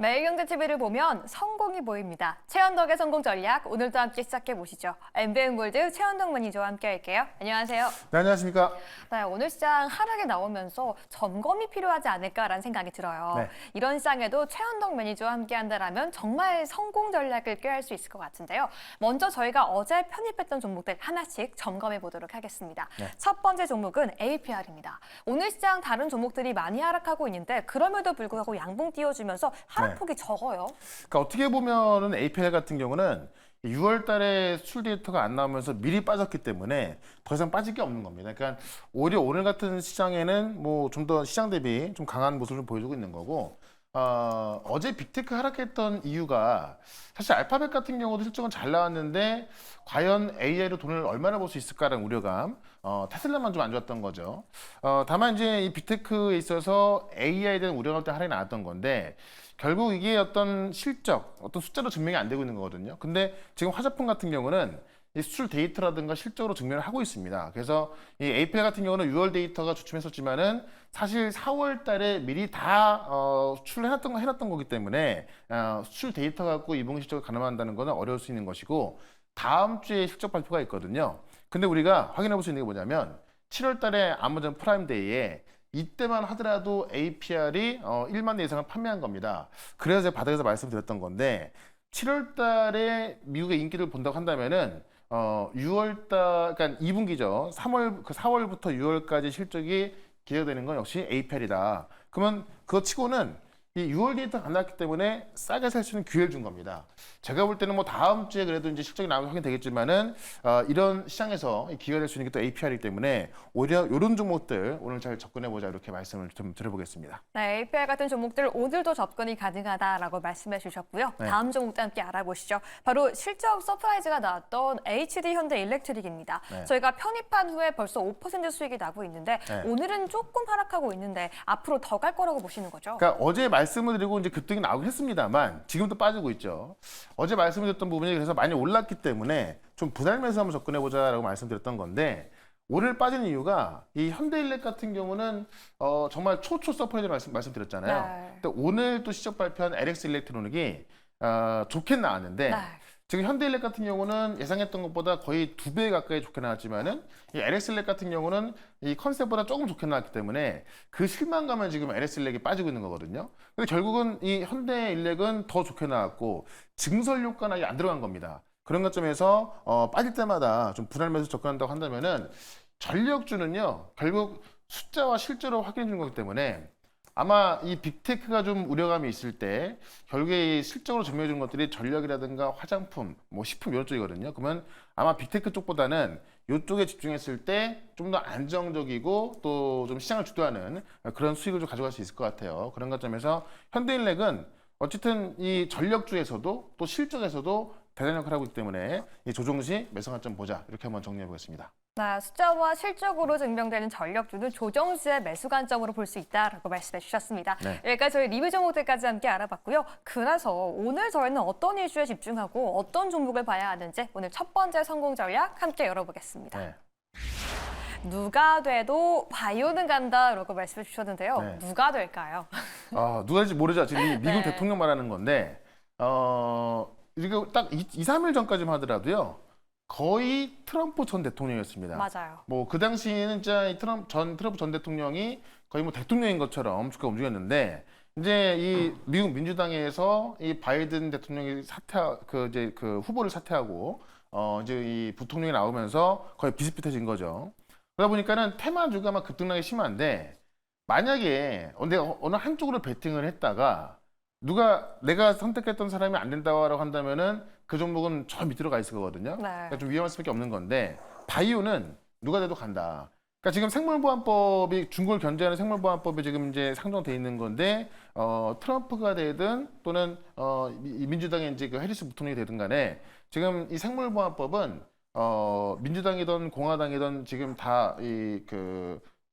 매일경제TV를 보면 성공이 보입니다. 최현덕의 성공 전략, 오늘도 함께 시작해 보시죠. MBN골드 최현덕 매니저와 함께 할게요. 안녕하세요. 네, 안녕하십니까. 네, 오늘 시장 하락이 나오면서 점검이 필요하지 않을까라는 생각이 들어요. 네. 이런 시장에도 최현덕 매니저와 함께 한다면 정말 성공 전략을 꾀할 수 있을 것 같은데요. 먼저 저희가 어제 편입했던 종목들 하나씩 점검해 보도록 하겠습니다. 네. 첫 번째 종목은 APR입니다. 오늘 시장 다른 종목들이 많이 하락하고 있는데 그럼에도 불구하고 양봉 띄워주면서 하락폭이 적어요. 그러니까 어떻게 보면은 APL 같은 경우는 6월 달에 수출 데이터가 안 나오면서 미리 빠졌기 때문에 더 이상 빠질 게 없는 겁니다. 그러니까 오히려 오늘 같은 시장에는 뭐 좀 더 시장 대비 좀 강한 모습을 좀 보여주고 있는 거고, 어제 빅테크 하락했던 이유가 사실 알파벳 같은 경우도 실적은 잘 나왔는데 과연 AI로 돈을 얼마나 벌 수 있을까라는 우려감, 테슬라만 좀 안 좋았던 거죠. 다만 이제 이 빅테크에 있어서 AI에 대한 우려감 때문에 하락이 나왔던 건데 결국 이게 어떤 실적, 어떤 숫자로 증명이 안 되고 있는 거거든요. 근데 지금 화장품 같은 경우는 이 수출 데이터라든가 실적으로 증명을 하고 있습니다. 그래서 이 APL 같은 경우는 6월 데이터가 주춤했었지만은 사실 4월 달에 미리 다 수출을 해놨던 거기 때문에 수출 데이터 갖고 이분기 실적을 가늠한다는 거는 어려울 수 있는 것이고, 다음 주에 실적 발표가 있거든요. 근데 우리가 확인해 볼 수 있는 게 뭐냐면 7월 달에 아마존 프라임데이에 이때만 하더라도 APR이 1만 대 이상을 판매한 겁니다. 그래서 제가 바닥에서 말씀드렸던 건데 7월 달에 미국의 인기를 본다고 한다면은 6월 달, 그러니까 2분기죠. 4월부터 6월까지 실적이 기대되는 건 역시 APR이다. 그러면 그거 치고는 이 6월 데이터가 안 나왔기 때문에 싸게 살 수 있는 기회를 준 겁니다. 제가 볼 때는 뭐 다음 주에 그래도 이제 실적이 나오면 확인되겠지만은 이런 시장에서 기회가 될 수 있는 게 또 APR이기 때문에 오히려 이런 종목들 오늘 잘 접근해보자 이렇게 말씀을 좀 드려보겠습니다. 네, APR 같은 종목들 오늘도 접근이 가능하다라고 말씀해 주셨고요. 네. 다음 종목도 함께 알아보시죠. 바로 실적 서프라이즈가 나왔던 HD 현대일렉트릭입니다. 네. 저희가 편입한 후에 벌써 5% 수익이 나고 있는데 네. 오늘은 조금 하락하고 있는데 앞으로 더 갈 거라고 보시는 거죠? 그러니까 어제 말씀을 드리고 이제 급등이 나오긴 했습니다만 지금도 빠지고 있죠. 어제 말씀드렸던 부분이 그래서 많이 올랐기 때문에 좀 부담면서 한번 접근해보자라고 말씀드렸던 건데, 오늘 빠진 이유가 이 현대일렉 같은 경우는 정말 초초 서프라이즈로 말씀드렸잖아요. 네. 근데 오늘 또 시적 발표한 LX 일렉트로닉이 좋게 나왔는데 네. 지금 현대일렉 같은 경우는 예상했던 것보다 거의 2배 가까이 좋게 나왔지만은 이 LX일렉 같은 경우는 이 컨셉보다 조금 좋게 나왔기 때문에 그 실망감을 지금 LX일렉이 빠지고 있는 거거든요. 근데 결국은 이 현대일렉은 더 좋게 나왔고 증설 효과는 아예 안 들어간 겁니다. 그런 관점에서 빠질 때마다 좀 분할매수 접근한다고 한다면은 전력주는요 결국 숫자와 실제로 확인해 주는 거기 때문에 아마 이 빅테크가 좀 우려감이 있을 때 결국에 이 실적으로 증명해 주는 것들이 전력이라든가 화장품, 뭐 식품 이런 쪽이거든요. 그러면 아마 빅테크 쪽보다는 이쪽에 집중했을 때 좀 더 안정적이고 또 좀 시장을 주도하는 그런 수익을 좀 가져갈 수 있을 것 같아요. 그런 관점에서 현대인렉은 어쨌든 이 전력주에서도 또 실적에서도 대단한 역할을 하고 있기 때문에 이 조정 시 매수 관점 보자 이렇게 한번 정리해 보겠습니다. 네, 숫자와 실적으로 증명되는 전력주는 조정 시의 매수 관점으로 볼 수 있다라고 말씀해 주셨습니다. 네. 여기까지 저희 리뷰 종목들까지 함께 알아봤고요. 그래서 오늘 저희는 어떤 이슈에 집중하고 어떤 종목을 봐야 하는지 오늘 첫 번째 성공 전략 함께 열어보겠습니다. 네. 누가 돼도 바이오는 간다라고 말씀해 주셨는데요. 네. 누가 될까요? 누가 될지 모르죠. 지금 이 미국 네. 대통령 말하는 건데 이거 딱 2, 3일 전까지만 하더라도요. 거의 트럼프 전 대통령이었습니다. 맞아요. 뭐 그 당시에는 진짜 이 트럼프 전 대통령이 거의 뭐 대통령인 것처럼 주가 움직였는데 이제 이 미국 민주당에서 이 바이든 대통령이 그 후보를 사퇴하고 이제 이 부통령이 나오면서 거의 비슷비슷해진 거죠. 그러다 보니까는 테마주가 막 급등락이 심한데 만약에 내가 어느 한쪽으로 베팅을 했다가 내가 선택했던 사람이 안 된다고 한다면은 그 종목은 저 밑으로 가 있을 거거든요. 네. 그러니까 좀 위험할 수밖에 없는 건데 바이오는 누가 돼도 간다. 그러니까 지금 생물보안법이 중국을 견제하는 생물보안법이 지금 이제 상정돼 있는 건데 트럼프가 되든 또는 이 민주당의 이제 그 해리스 부통령이 되든 간에 지금 이 생물보안법은 민주당이든 공화당이든 지금 다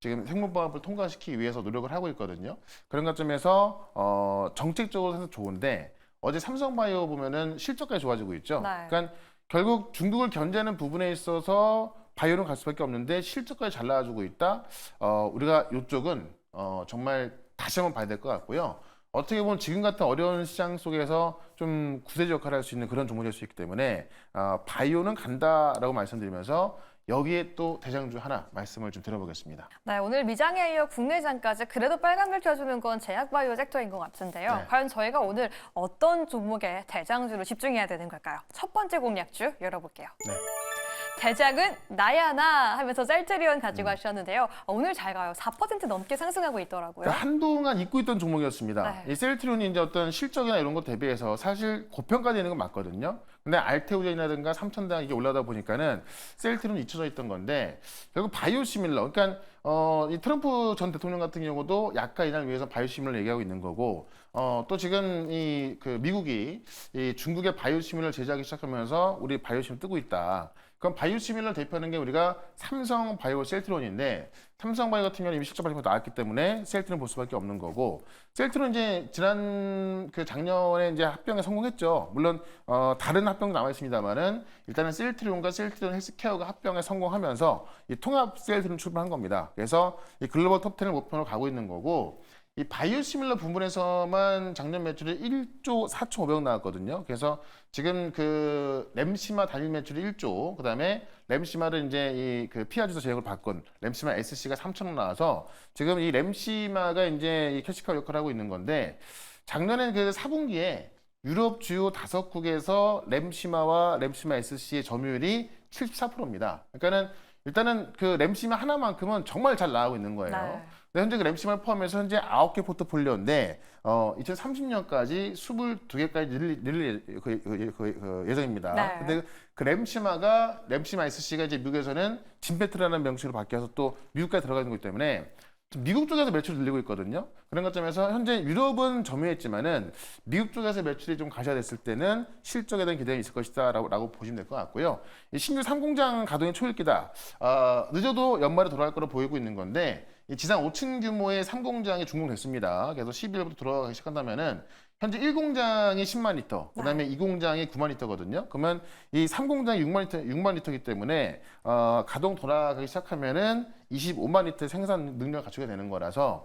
지금 생물보안법을 통과시키기 위해서 노력을 하고 있거든요. 그런 관점에서 정책적으로 해서 좋은데 어제 삼성바이오 보면은 실적까지 좋아지고 있죠. 네. 그러니까 결국 중국을 견제하는 부분에 있어서 바이오는 갈 수밖에 없는데 실적까지 잘 나와주고 있다. 우리가 이쪽은 정말 다시 한번 봐야 될 것 같고요. 어떻게 보면 지금 같은 어려운 시장 속에서 좀 구세주 역할을 할 수 있는 그런 종목이 될 수 있기 때문에 바이오는 간다라고 말씀드리면서 여기에 또 대장주 하나 말씀을 좀 드려보겠습니다. 네, 오늘 미장에 이어 국내장까지 그래도 빨간불 켜주는 건 제약바이오 섹터인 것 같은데요. 네. 과연 저희가 오늘 어떤 종목에 대장주로 집중해야 되는 걸까요? 첫 번째 공략주 열어볼게요. 네. 대장은 나야나 하면서 셀트리온 가지고 하셨는데요. 오늘 잘 가요. 4% 넘게 상승하고 있더라고요. 그러니까 한동안 잊고 있던 종목이었습니다. 네. 이 셀트리온이 이제 어떤 실적이나 이런 것 대비해서 사실 고평가되는 건 맞거든요. 근데 알테오젠이라든가 삼천당 이게 올라다 보니까는 셀트리온이 잊혀져 있던 건데 결국 바이오시밀러, 그러니까 이 트럼프 전 대통령 같은 경우도 약가 인하를 위해서 바이오시밀러 얘기하고 있는 거고 또 지금 이 그 미국이 이 중국의 바이오시밀러 제작하기 시작하면서 우리 바이오시밀러 뜨고 있다. 그럼 바이오시밀러 대표하는 게 우리가 삼성 바이오 셀트론인데 삼성 바이오 같은 경우는 이미 실적 발표 나왔기 때문에 셀트론 볼 수밖에 없는 거고 셀트론 이제 지난 그 작년에 이제 합병에 성공했죠. 물론 다른 합병도 나와 있습니다만은 일단은 셀트론과 셀트론 헬스케어가 합병에 성공하면서 이 통합 셀트론 출범한 겁니다. 그래서 이 글로벌 톱10을 목표로 가고 있는 거고 이 바이오시밀러 부분에서만 작년 매출이 1조 4,500억 나왔거든요. 그래서 지금 그 램시마 단일 매출이 1조, 그다음에 램시마를 이제 이 그 피아주소 제형을 바꾼 램시마 SC가 3,000억 나와서 지금 이 램시마가 이제 이 캐시카우 역할을 하고 있는 건데 작년에 그 4분기에 유럽 주요 5국에서 램시마와 램시마 SC의 점유율이 74%입니다. 그러니까는 일단은 그 램시마 하나만큼은 정말 잘 나가고 있는 거예요. 네. 근데 현재 그 램시마를 포함해서 현재 9개 포트폴리오인데 2030년까지 22개까지 늘릴 그 예정입니다. 네. 근데 그 램시마 SC가 이제 미국에서는 진페트라는 명칭으로 바뀌어서 또 미국까지 들어가는 거기 때문에 미국 쪽에서 매출을 늘리고 있거든요. 그런 것점에서 현재 유럽은 점유했지만은 미국 쪽에서 매출이 좀 가셔야됐을 때는 실적에 대한 기대가 있을 것이다라고 보시면 될 것 같고요. 이 신규 3공장 가동이 초읽기다. 늦어도 연말에 돌아갈 거로 보이고 있는 건데 이 지상 5층 규모의 3공장이 준공됐습니다. 그래서 12일부터 돌아가기 시작한다면은 현재 1공장이 10만 리터, 그다음에 2공장이 9만 리터거든요. 그러면 이 3공장이 6만 리터이기 때문에 가동 돌아가기 시작하면은 25만 리터의 생산 능력을 갖추게 되는 거라서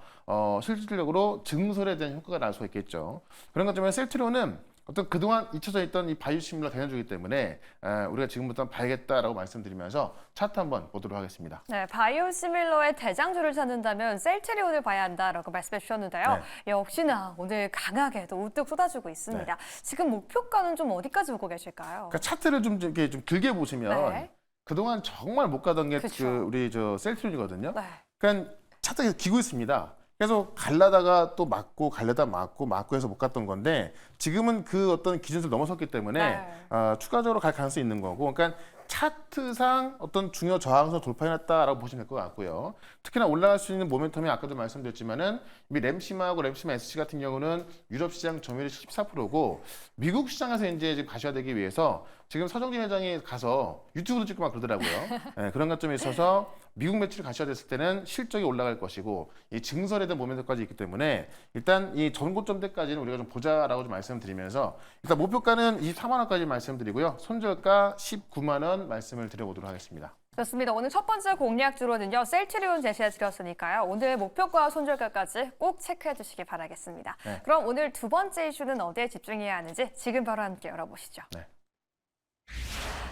실질적으로 증설에 대한 효과가 날 수가 있겠죠. 그런 것점에 셀트리온은 어떤 그동안 잊혀져 있던 이 바이오시밀러 대장주이기 때문에 우리가 지금부터 봐야겠다라고 말씀드리면서 차트 한번 보도록 하겠습니다. 네, 바이오시밀러의 대장주를 찾는다면 셀트리온을 봐야 한다라고 말씀해 주셨는데요. 역시나 오늘 강하게도 우뚝 쏟아주고 있습니다. 지금 목표가는 좀 어디까지 보고 계실까요? 그러니까 차트를 좀 이렇게 좀 길게 보시면 네. 그동안 정말 못 가던 게 그쵸. 우리 저 셀트리온이거든요. 네. 그러니까 차트가 계속 기고 있습니다. 계속 갈라다가 또 맞고 갈려다 맞고 해서 못 갔던 건데 지금은 그 어떤 기준을 넘어섰기 때문에 추가적으로 갈 가능성이 있는 거고, 그러니까 차트상 어떤 중요 저항선 돌파해놨다라고 보시면 될 것 같고요. 특히나 올라갈 수 있는 모멘텀이 아까도 말씀드렸지만은 이 램시마하고 램시마 SC 같은 경우는 유럽 시장 점유율이 14%고 미국 시장에서 이제 지금 가셔야 되기 위해서 지금 서정진 회장이 가서 유튜브도 찍고 막 그러더라고요. 네, 그런 것점에 있어서 미국 매출을 가셔야 됐을 때는 실적이 올라갈 것이고 이 증설에 대한 모멘텀까지 있기 때문에 일단 이 전고점대까지는 우리가 좀 보자라고 좀 말씀드리면서 일단 목표가는 24만 원까지 말씀드리고요. 손절가 19만 원 말씀을 드려보도록 하겠습니다. 좋습니다. 오늘 첫 번째 공략주로는요. 셀트리온 제시해 드렸으니까요. 오늘 목표가 손절가까지 꼭 체크해 주시기 바라겠습니다. 네. 그럼 오늘 두 번째 이슈는 어디에 집중해야 하는지 지금 바로 함께 열어보시죠. 네.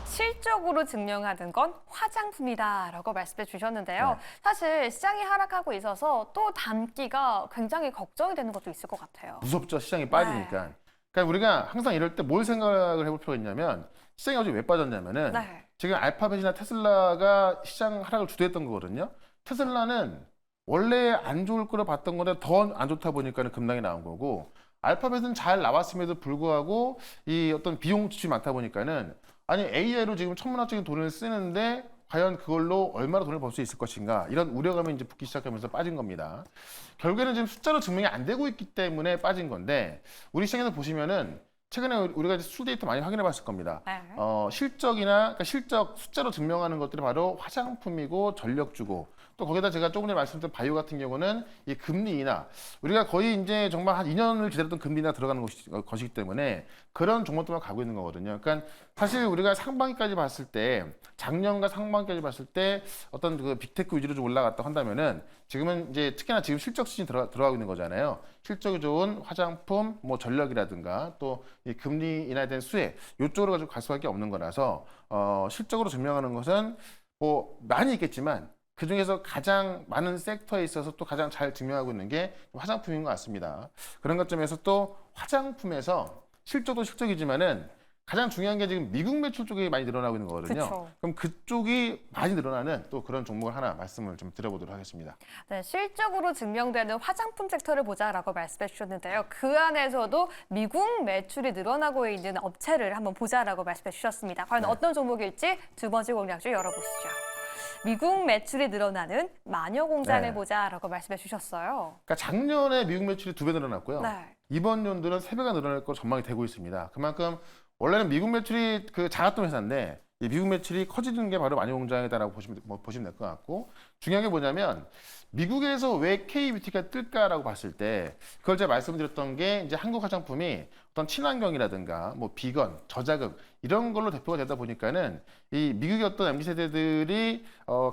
실적으로 증명하는 건 화장품이다라고 말씀해 주셨는데요. 네. 사실 시장이 하락하고 있어서 또 담기가 굉장히 걱정이 되는 것도 있을 것 같아요. 무섭죠. 시장이 빠지니까. 그러니까 우리가 항상 이럴 때 뭘 생각을 해볼 필요가 있냐면 시장이 어제 왜 빠졌냐면은 네. 지금 알파벳이나 테슬라가 시장 하락을 주도했던 거거든요. 테슬라는 원래 안 좋을 거로 봤던 건데 더 안 좋다 보니까는 급락이 나온 거고, 알파벳은 잘 나왔음에도 불구하고 이 어떤 비용 지출이 많다 보니까는 아니 AI로 지금 천문학적인 돈을 쓰는데 과연 그걸로 얼마나 돈을 벌 수 있을 것인가, 이런 우려감이 이제 붙기 시작하면서 빠진 겁니다. 결국에는 지금 숫자로 증명이 안 되고 있기 때문에 빠진 건데, 우리 시장에서 보시면은 최근에 우리가 수 데이터 많이 확인해 봤을 겁니다. 네. 실적이나 그러니까 실적 숫자로 증명하는 것들이 바로 화장품이고 전력주고, 또 거기다 제가 조금 전에 말씀드린 바이오 같은 경우는 이 금리 인하, 우리가 거의 이제 정말 한 2년을 기다렸던 금리 인하 들어가는 것이기 때문에 그런 종목들만 가고 있는 거거든요. 그러니까 사실 우리가 상반기까지 봤을 때 작년과 상반기까지 봤을 때 어떤 그 빅테크 위주로 좀 올라갔다 한다면은 지금은 이제 특히나 지금 실적 수준이 들어가고 있는 거잖아요. 실적이 좋은 화장품, 뭐 전력이라든가 또 이 금리 인하에 대한 수혜 이쪽으로 가지고 갈 수밖에 없는 거라서 실적으로 증명하는 것은 뭐 많이 있겠지만 그 중에서 가장 많은 섹터에 있어서 또 가장 잘 증명하고 있는 게 화장품인 것 같습니다. 그런 것점에서 또 화장품에서 실적도 실적이지만은 가장 중요한 게 지금 미국 매출 쪽이 많이 늘어나고 있는 거거든요. 그쵸. 그럼 그쪽이 많이 늘어나는 또 그런 종목을 하나 말씀을 좀 드려보도록 하겠습니다. 네, 실적으로 증명되는 화장품 섹터를 보자라고 말씀해 주셨는데요. 그 안에서도 미국 매출이 늘어나고 있는 업체를 한번 보자라고 말씀해 주셨습니다. 과연 네. 어떤 종목일지 두 번째 공략주 열어보시죠. 미국 매출이 늘어나는 마녀 공장을 네. 보자라고 말씀해 주셨어요. 그러니까 작년에 미국 매출이 2배 늘어났고요. 네. 이번 연도는 3배가 늘어날 것으로 전망이 되고 있습니다. 그만큼 원래는 미국 매출이 그 작았던 회사인데 이 미국 매출이 커지는 게 바로 마녀 공장이다라고 보시면 될 것 같고 중요한 게 뭐냐면 미국에서 왜 K뷰티가 뜰까라고 봤을 때 그걸 제가 말씀드렸던 게 이제 한국 화장품이 어떤 친환경이라든가 뭐 비건, 저자극 이런 걸로 대표가 되다 보니까는 이 미국의 어떤 MZ 세대들이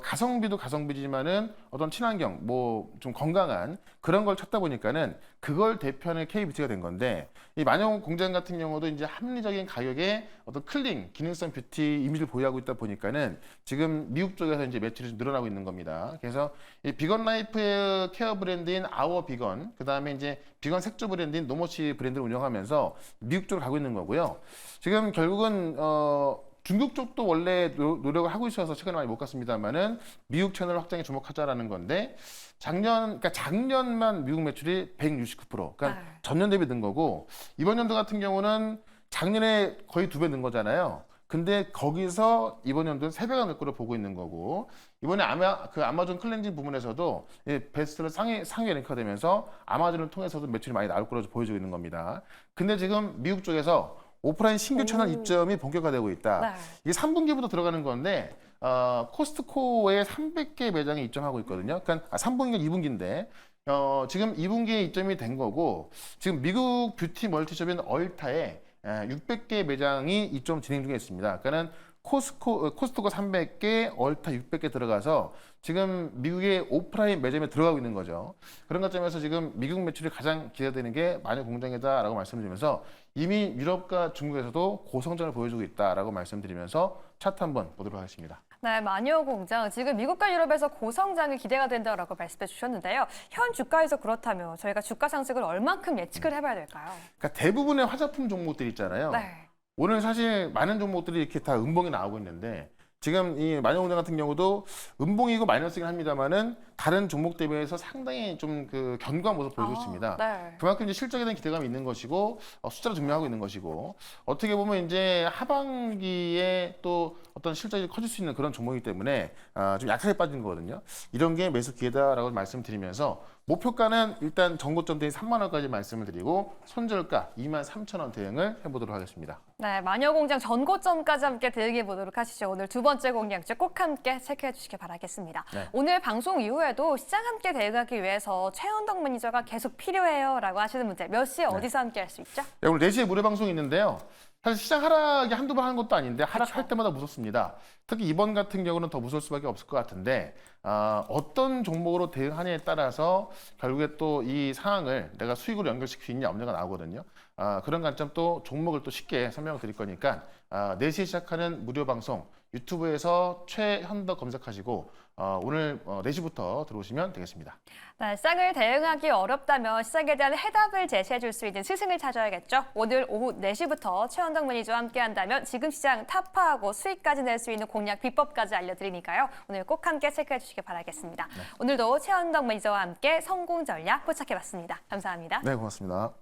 가성비도 가성비지만은 어떤 친환경, 뭐 좀 건강한 그런 걸 찾다 보니까는 그걸 대표하는 K뷰티가 된 건데 이 마녀 공장 같은 경우도 이제 합리적인 가격에 어떤 클린, 기능성 뷰티 이미지를 보유하고 있다 보니까는 지금 미국 쪽에서 이제 매출이 좀 늘어나고 있는 겁니다. 그래서 이 비건 라이프의 케어 브랜드인 아워 비건, 그 다음에 이제 비건 색조 브랜드인 노모시 브랜드를 운영하면서 미국 쪽으로 가고 있는 거고요. 지금 결국은 중국 쪽도 원래 노력을 하고 있어서 최근에 많이 못 갔습니다만은 미국 채널 확장에 주목하자라는 건데 그러니까 작년만 미국 매출이 169%, 그러니까 네. 전년 대비 는 거고 이번 연도 같은 경우는 작년에 거의 2배 는 거잖아요. 근데 거기서 이번 연도는 3배가 늘 거로 보고 있는 거고 이번에 그 아마존 클렌징 부분에서도 베스트셀러 상위 랭크가 되면서 아마존을 통해서도 매출이 많이 나올 거로 보여지고 있는 겁니다. 근데 지금 미국 쪽에서 오프라인 신규 채널 입점이 본격화되고 있다. 네. 이게 3분기부터 들어가는 건데 코스트코에 300개 매장이 입점하고 있거든요. 그러니까 3분기가 2분기인데 지금 2분기에 입점이 된 거고 지금 미국 뷰티 멀티숍인 얼타에 600개 매장이 입점 진행 중에 있습니다. 그러니까는 코스트코 300개, 얼타 600개 들어가서 지금 미국의 오프라인 매점에 들어가고 있는 거죠. 그런 것점에서 지금 미국 매출이 가장 기대되는 게 마녀 공장이다라고 말씀드리면서 이미 유럽과 중국에서도 고성장을 보여주고 있다라고 말씀드리면서 차트 한번 보도록 하겠습니다. 네, 마녀 공장 지금 미국과 유럽에서 고성장이 기대가 된다라고 말씀해 주셨는데요. 현 주가에서 그렇다면 저희가 주가 상승을 얼만큼 예측을 해봐야 될까요? 그러니까 대부분의 화장품 종목들 있잖아요. 네. 오늘 사실 많은 종목들이 이렇게 다 음봉이 나오고 있는데 지금 이 마녀공장 같은 경우도 음봉이고 마이너스긴 합니다만은 다른 종목 대비해서 상당히 좀 그 견고한 모습 보여주고 있습니다. 네. 그만큼 이제 실적에 대한 기대감이 있는 것이고 숫자로 증명하고 있는 것이고 어떻게 보면 이제 하반기에 또 어떤 실적이 커질 수 있는 그런 종목이기 때문에 좀 약하게 빠진 거거든요. 이런 게 매수 기회다라고 말씀드리면서 목표가는 일단 전고점 대인 3만 원까지 말씀을 드리고 손절가 23,000원 대응을 해보도록 하겠습니다. 네, 마녀 공장 전고점까지 함께 대응해 보도록 하시죠. 오늘 두 번째 공략주 꼭 함께 체크해 주시기 바라겠습니다. 네. 오늘 방송 이후에도 시장 함께 대응하기 위해서 최현덕 매니저가 계속 필요해요라고 하시는 분들 몇 시에 어디서 함께 할 수 있죠? 네, 오늘 4시에 무료 방송이 있는데요. 사실 시장 하락이 한두 번 하는 것도 아닌데 하락할 때마다 무섭습니다. 특히 이번 같은 경우는 더 무서울 수밖에 없을 것 같은데 어떤 종목으로 대응하냐에 따라서 결국에 또 이 상황을 내가 수익으로 연결시킬 수 있냐 없냐가 나오거든요. 그런 관점 또 종목을 또 쉽게 설명을 드릴 거니까 4시에 시작하는 무료 방송 유튜브에서 최현덕 검색하시고 오늘 4시부터 들어오시면 되겠습니다. 네, 시장을 대응하기 어렵다면 시장에 대한 해답을 제시해 줄 수 있는 스승을 찾아야겠죠. 오늘 오후 4시부터 최현덕 매니저와 함께 한다면 지금 시장 타파하고 수익까지 낼 수 있는 공략 비법까지 알려드리니까요. 오늘 꼭 함께 체크해 주시기 바라겠습니다. 오늘도 최현덕 매니저와 함께 성공 전략 포착해봤습니다. 감사합니다. 네, 고맙습니다.